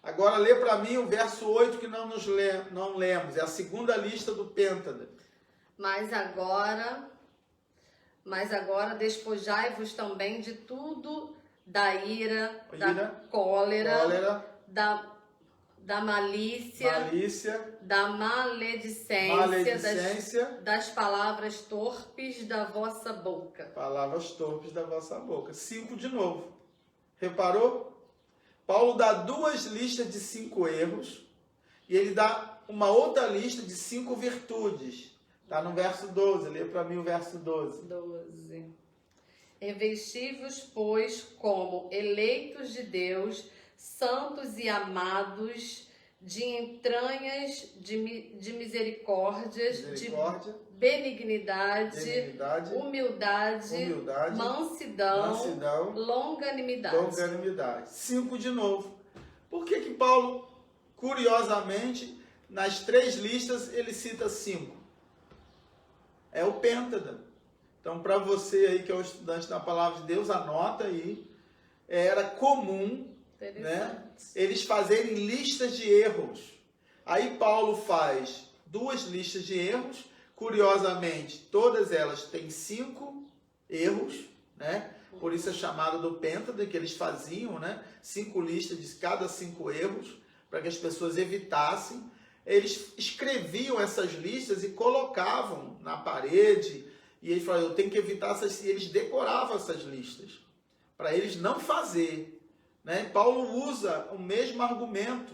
Agora lê para mim o verso 8 que não lemos. É a segunda lista do Pêntada. Mas agora despojai-vos também de tudo da ira, da cólera, da malícia, da maledicência, das palavras torpes da vossa boca. Palavras torpes da vossa boca. 5 de novo. Reparou? Paulo dá 2 listas de 5 erros e ele dá uma outra lista de 5 virtudes. Está no verso 12. Lê para mim o verso 12. 12. Revesti-vos, pois, como eleitos de Deus, santos e amados, de entranhas, de misericórdias, Misericórdia, de benignidade, benignidade, humildade, humildade, mansidão, mansidão, longanimidade. longanimidade. 5 de novo. Por que que Paulo, curiosamente, nas 3 listas, ele cita 5? É o pêntada. Então, para você aí que é o estudante da Palavra de Deus, anota aí. Era comum, né, eles fazerem listas de erros. Aí Paulo faz 2 listas de erros. Curiosamente, todas elas têm 5 erros, né? Por isso é chamado do pêntada, que eles faziam, né? 5 listas de cada 5 erros, para que as pessoas evitassem. Eles escreviam essas listas e colocavam na parede, e eles falavam, eu tenho que evitar essas, e eles decoravam essas listas, para eles não fazer, né? Paulo usa o mesmo argumento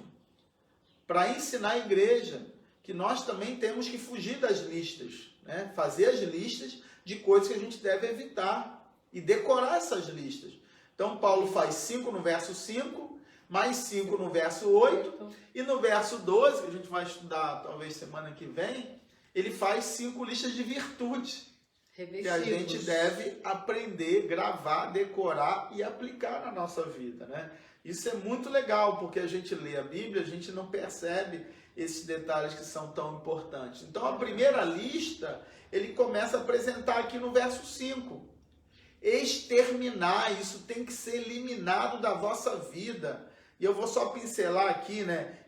para ensinar a igreja, que nós também temos que fugir das listas, né? Fazer as listas de coisas que a gente deve evitar, e decorar essas listas. Então Paulo faz 5 no verso 5, mais 5 no verso 8, e no verso 12, que a gente vai estudar talvez semana que vem, ele faz 5 listas de virtude, que a gente deve aprender, gravar, decorar e aplicar na nossa vida, né? Isso é muito legal, porque a gente lê a Bíblia, a gente não percebe esses detalhes que são tão importantes. Então a primeira lista, ele começa a apresentar aqui no verso 5. Exterminar, isso tem que ser eliminado da vossa vida. E eu vou só pincelar aqui, né?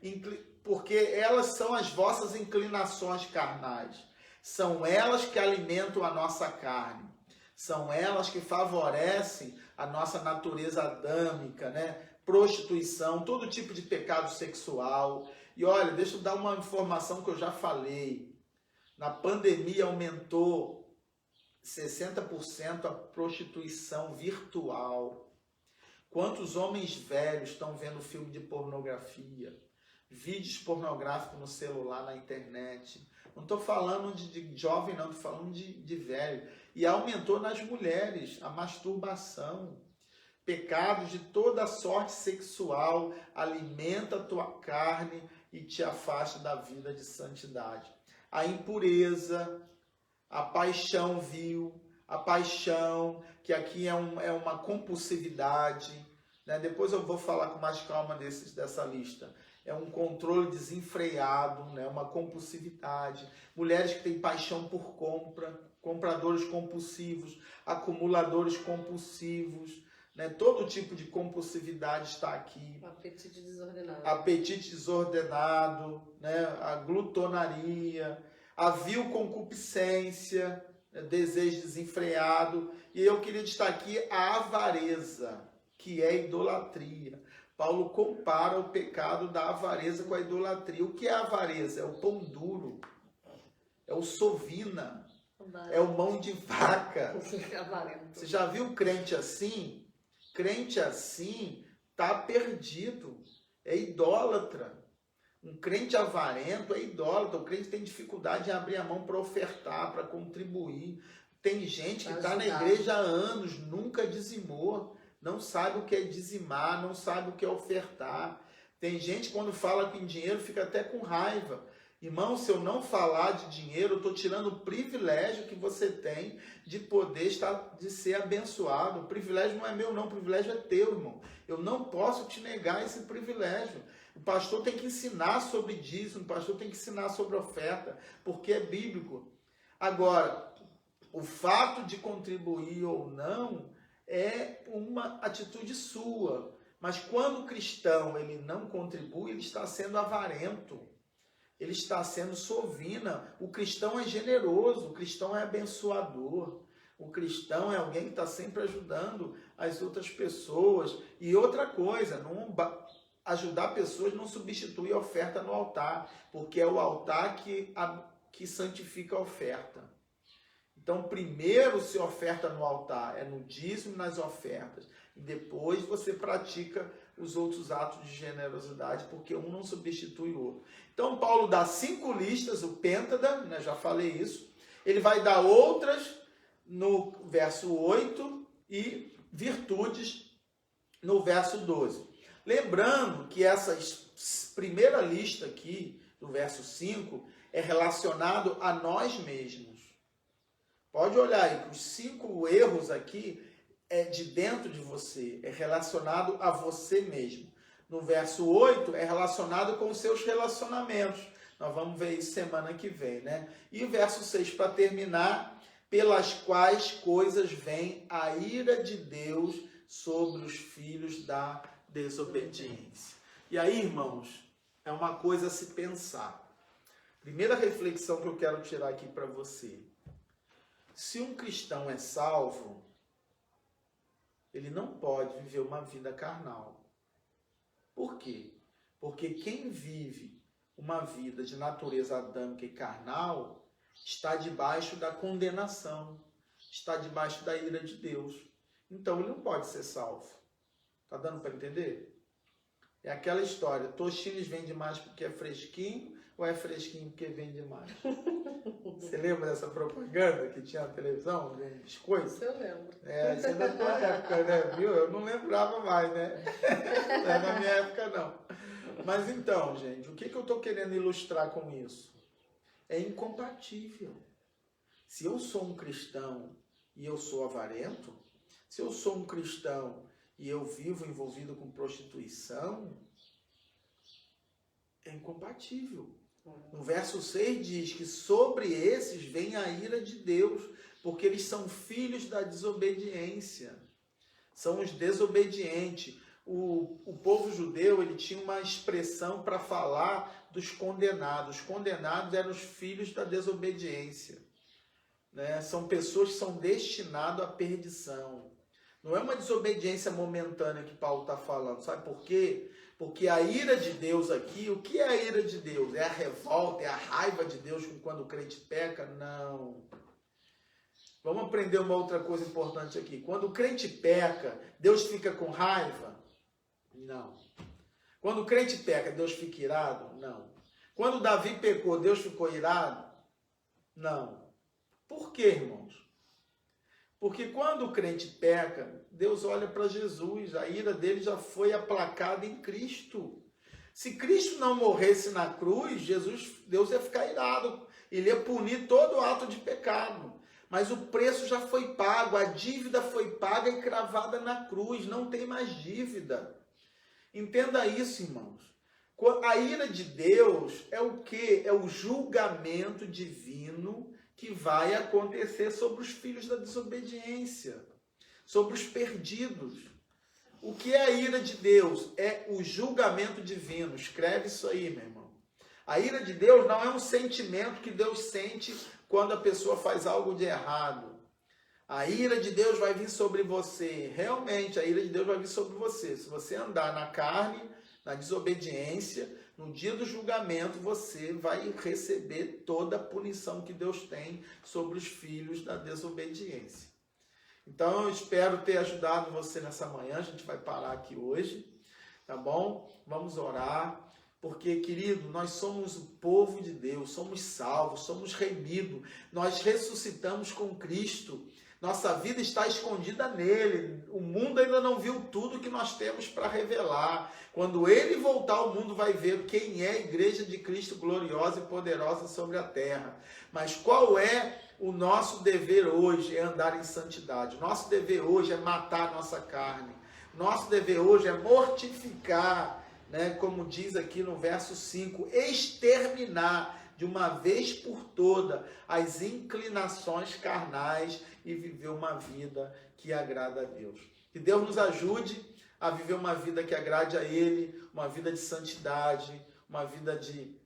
Porque elas são as vossas inclinações carnais. São elas que alimentam a nossa carne. São elas que favorecem a nossa natureza adâmica, né? Prostituição, todo tipo de pecado sexual. E olha, deixa eu dar uma informação que eu já falei. Na pandemia aumentou 60% a prostituição virtual. Quantos homens velhos estão vendo filme de pornografia, vídeos pornográficos no celular, na internet? Não estou falando de jovem, não, estou falando de velho. E aumentou nas mulheres a masturbação. Pecados de toda sorte sexual alimenta a tua carne e te afasta da vida de santidade. A impureza, a paixão vil, a paixão, que aqui é uma compulsividade, né? Depois eu vou falar com mais calma dessa lista. É um controle desenfreado, né? Uma compulsividade. Mulheres que têm paixão por compra, compradores compulsivos, acumuladores compulsivos, né? Todo tipo de compulsividade está aqui. Apetite desordenado. Apetite desordenado, né? A glutonaria, a vil concupiscência, desejo desenfreado. E eu queria destacar aqui a avareza, que é idolatria. Paulo compara o pecado da avareza com a idolatria. O que é a avareza? É o pão duro, é o sovina, é o mão de vaca. Você já viu crente assim? Crente assim está perdido, é idólatra. Um crente avarento é idólatra. O crente tem dificuldade em abrir a mão para ofertar, para contribuir. Tem gente que está na igreja há anos, nunca dizimou, não sabe o que é dizimar, não sabe o que é ofertar. Tem gente que quando fala com dinheiro fica até com raiva. Irmão, se eu não falar de dinheiro, eu estou tirando o privilégio que você tem de poder de ser abençoado. O privilégio não é meu, não. O privilégio é teu, irmão. Eu não posso te negar esse privilégio. O pastor tem que ensinar sobre dízimo, o pastor tem que ensinar sobre oferta, porque é bíblico. Agora, o fato de contribuir ou não é uma atitude sua. Mas quando o cristão ele não contribui, ele está sendo avarento. Ele está sendo sovina. O cristão é generoso, o cristão é abençoador. O cristão é alguém que está sempre ajudando as outras pessoas. E outra coisa, ajudar pessoas não substitui a oferta no altar, porque é o altar que santifica a oferta. Então, primeiro se oferta no altar, é no dízimo e nas ofertas. E depois você pratica os outros atos de generosidade, porque um não substitui o outro. Então, Paulo dá 5 listas, o pêntada, né, já falei isso. Ele vai dar outras no verso 8 e virtudes no verso 12. Lembrando que essas primeira lista aqui, do verso 5, é relacionado a nós mesmos. Pode olhar aí, os 5 erros aqui é de dentro de você, é relacionado a você mesmo. No verso 8, é relacionado com os seus relacionamentos. Nós vamos ver isso semana que vem, né? E o verso 6, para terminar, pelas quais coisas vem a ira de Deus sobre os filhos da desobediência. E aí, irmãos, é uma coisa a se pensar. Primeira reflexão que eu quero tirar aqui para você. Se um cristão é salvo, ele não pode viver uma vida carnal. Por quê? Porque quem vive uma vida de natureza adâmica e carnal está debaixo da condenação, está debaixo da ira de Deus. Então ele não pode ser salvo. Tá dando para entender? É aquela história, Tostines vende mais porque é fresquinho ou é fresquinho porque vende mais? Você lembra dessa propaganda que tinha na televisão, de biscoito? Eu lembro. Isso é da tua época, né? Viu? Eu não lembrava mais, né? Não é na minha época, não. Mas então, gente, o que eu estou querendo ilustrar com isso? É incompatível. Se eu sou um cristão e eu sou avarento, se eu sou um cristão e eu vivo envolvido com prostituição, é incompatível. No verso 6 diz que sobre esses vem a ira de Deus, porque eles são filhos da desobediência. São os desobedientes. O povo judeu, ele tinha uma expressão para falar dos condenados. Os condenados eram os filhos da desobediência. Né? São pessoas que são destinadas à perdição. Não é uma desobediência momentânea que Paulo está falando. Sabe por quê? Porque a ira de Deus aqui, o que é a ira de Deus? É a revolta, é a raiva de Deus quando o crente peca? Não. Vamos aprender uma outra coisa importante aqui. Quando o crente peca, Deus fica com raiva? Não. Quando o crente peca, Deus fica irado? Não. Quando Davi pecou, Deus ficou irado? Não. Por quê, irmãos? Porque quando o crente peca, Deus olha para Jesus, a ira dele já foi aplacada em Cristo. Se Cristo não morresse na cruz, Deus ia ficar irado, ele ia punir todo ato de pecado. Mas o preço já foi pago, a dívida foi paga e cravada na cruz, não tem mais dívida. Entenda isso, irmãos. A ira de Deus é o quê? É o julgamento divino que vai acontecer sobre os filhos da desobediência, sobre os perdidos. O que é a ira de Deus? É o julgamento divino. Escreve isso aí, meu irmão. A ira de Deus não é um sentimento que Deus sente quando a pessoa faz algo de errado. A ira de Deus vai vir sobre você. Realmente, a ira de Deus vai vir sobre você. Se você andar na carne, na desobediência, no dia do julgamento, você vai receber toda a punição que Deus tem sobre os filhos da desobediência. Então, eu espero ter ajudado você nessa manhã. A gente vai parar aqui hoje, tá bom? Vamos orar, porque, querido, nós somos o povo de Deus, somos salvos, somos remidos, nós ressuscitamos com Cristo. Nossa vida está escondida nele. O mundo ainda não viu tudo que nós temos para revelar. Quando ele voltar, o mundo vai ver quem é a igreja de Cristo gloriosa e poderosa sobre a terra. Mas qual é o nosso dever hoje? É andar em santidade. Nosso dever hoje é matar a nossa carne. Nosso dever hoje é mortificar, né? Como diz aqui no verso 5, exterminar de uma vez por toda as inclinações carnais e viver uma vida que agrada a Deus. Que Deus nos ajude a viver uma vida que agrade a Ele, uma vida de santidade, uma vida de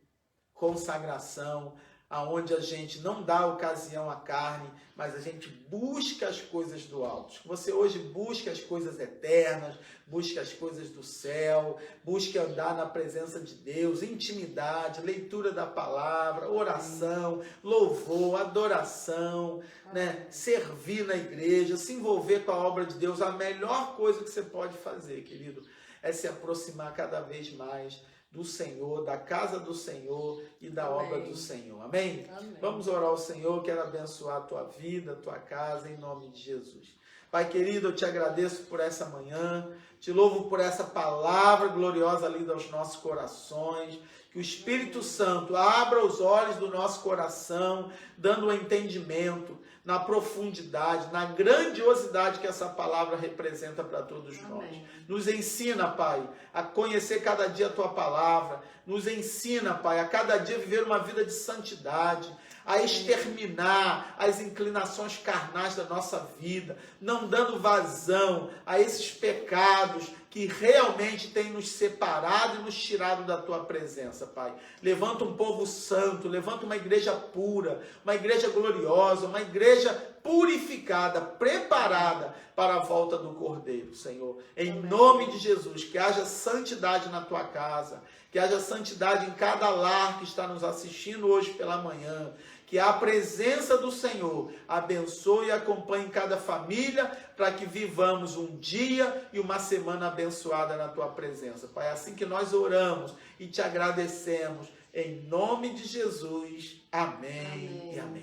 consagração, aonde a gente não dá ocasião à carne, mas a gente busca as coisas do alto. Que você hoje busque as coisas eternas, busque as coisas do céu, busque andar na presença de Deus, intimidade, leitura da palavra, oração, louvor, adoração, né? Servir na igreja, se envolver com a obra de Deus. A melhor coisa que você pode fazer, querido, é se aproximar cada vez mais do Senhor, da casa do Senhor e da obra do Senhor. Amém? Amém. Vamos orar ao Senhor, quero abençoar a tua vida, a tua casa, em nome de Jesus. Pai querido, eu te agradeço por essa manhã, te louvo por essa palavra gloriosa linda aos nossos corações. Que o Espírito Santo abra os olhos do nosso coração, dando um entendimento na profundidade, na grandiosidade que essa palavra representa para todos nós. Amém. Nos ensina, Pai, a conhecer cada dia a Tua palavra. Nos ensina, Pai, a cada dia viver uma vida de santidade, a exterminar as inclinações carnais da nossa vida, não dando vazão a esses pecados que realmente têm nos separado e nos tirado da Tua presença, Pai. Levanta um povo santo, levanta uma igreja pura, uma igreja gloriosa, uma igreja purificada, preparada para a volta do Cordeiro, Senhor. Em nome de Jesus, que haja santidade na Tua casa, que haja santidade em cada lar que está nos assistindo hoje pela manhã, que a presença do Senhor abençoe e acompanhe cada família, para que vivamos um dia e uma semana abençoada na Tua presença. Pai, é assim que nós oramos e te agradecemos, em nome de Jesus. Amém. Amém. E amém.